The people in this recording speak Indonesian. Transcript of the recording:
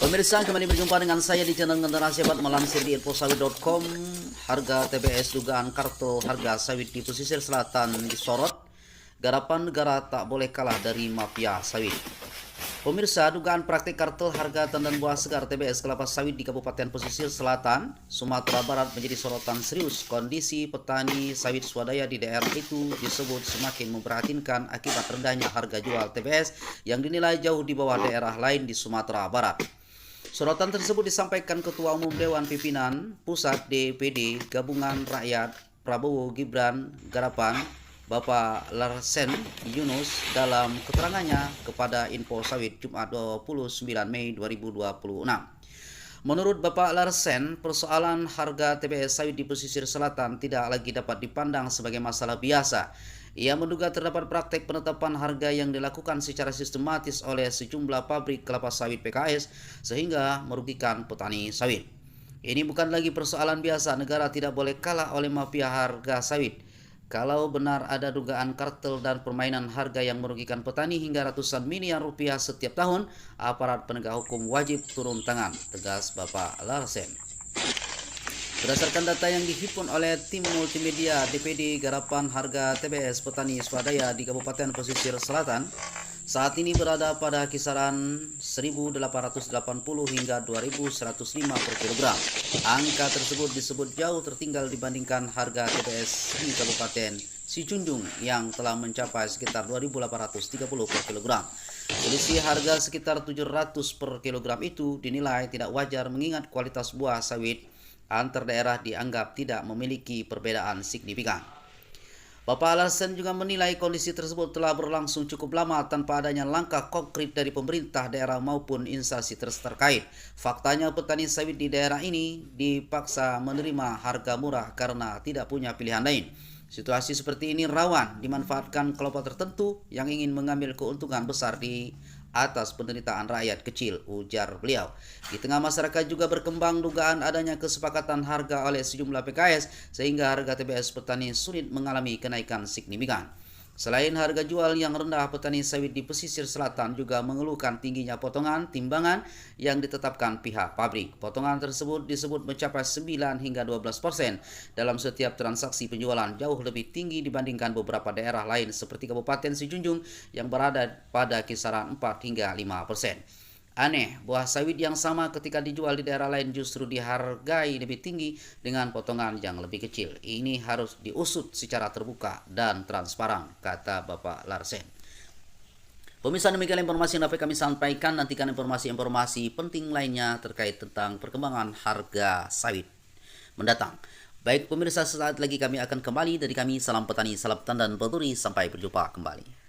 Pemirsa, kembali berjumpa dengan saya di channel Generasi Hebat melansir di infosawit.com. Harga TBS dugaan kartel harga sawit di pesisir selatan disorot. Garapan negara tak boleh kalah dari mafia sawit. Pemirsa, dugaan praktik kartel harga tandan buah segar TBS kelapa sawit di Kabupaten Pesisir Selatan, Sumatera Barat menjadi sorotan serius. Kondisi petani sawit swadaya di daerah itu disebut semakin memprihatinkan akibat rendahnya harga jual TBS yang dinilai jauh di bawah daerah lain di Sumatera Barat. Sorotan tersebut disampaikan Ketua Umum Dewan Pimpinan Pusat DPD Gabungan Rakyat Prabowo Gibran Garapan, Bapak Larsen Yunus dalam keterangannya kepada Info Sawit Jumat 29 Mei 2026. Menurut Bapak Larsen, persoalan harga TBS sawit di pesisir selatan tidak lagi dapat dipandang sebagai masalah biasa. Ia menduga terdapat praktek penetapan harga yang dilakukan secara sistematis oleh sejumlah pabrik kelapa sawit PKS sehingga merugikan petani sawit. Ini bukan lagi persoalan biasa, negara tidak boleh kalah oleh mafia harga sawit. Kalau benar ada dugaan kartel dan permainan harga yang merugikan petani hingga ratusan miliar rupiah setiap tahun, aparat penegak hukum wajib turun tangan, tegas Bapak Larsen. Berdasarkan data yang dihimpun oleh tim multimedia DPD Garapan harga TBS petani swadaya di Kabupaten Pesisir Selatan saat ini berada pada kisaran 1.880 hingga 2.105 per kilogram. Angka tersebut disebut jauh tertinggal dibandingkan harga TBS di Kabupaten Sijunjung yang telah mencapai sekitar 2.830 per kilogram. Selisih harga sekitar 700 per kilogram itu dinilai tidak wajar mengingat kualitas buah sawit antar daerah dianggap tidak memiliki perbedaan signifikan. Bapak Larsen juga menilai kondisi tersebut telah berlangsung cukup lama tanpa adanya langkah konkret dari pemerintah daerah maupun instansi terkait. Faktanya petani sawit di daerah ini dipaksa menerima harga murah karena tidak punya pilihan lain. Situasi seperti ini rawan dimanfaatkan kelompok tertentu yang ingin mengambil keuntungan besar di atas penderitaan rakyat kecil, ujar beliau. Di tengah masyarakat juga berkembang dugaan adanya kesepakatan harga oleh sejumlah PKS sehingga harga TBS petani sulit mengalami kenaikan signifikan. Selain harga jual yang rendah, petani sawit di pesisir selatan juga mengeluhkan tingginya potongan timbangan yang ditetapkan pihak pabrik. Potongan tersebut disebut mencapai 9 hingga 12% dalam setiap transaksi penjualan, jauh lebih tinggi dibandingkan beberapa daerah lain seperti Kabupaten Sijunjung yang berada pada kisaran 4 hingga 5%. Aneh, buah sawit yang sama ketika dijual di daerah lain justru dihargai lebih tinggi dengan potongan yang lebih kecil. Ini harus diusut secara terbuka dan transparan, kata Bapak Larsen. Pemirsa, demikian informasi yang dapat kami sampaikan. Nantikan informasi-informasi penting lainnya terkait tentang perkembangan harga sawit mendatang. Baik pemirsa, sesaat lagi kami akan kembali dari kami. Salam petani, salam tandan, dan sampai berjumpa kembali.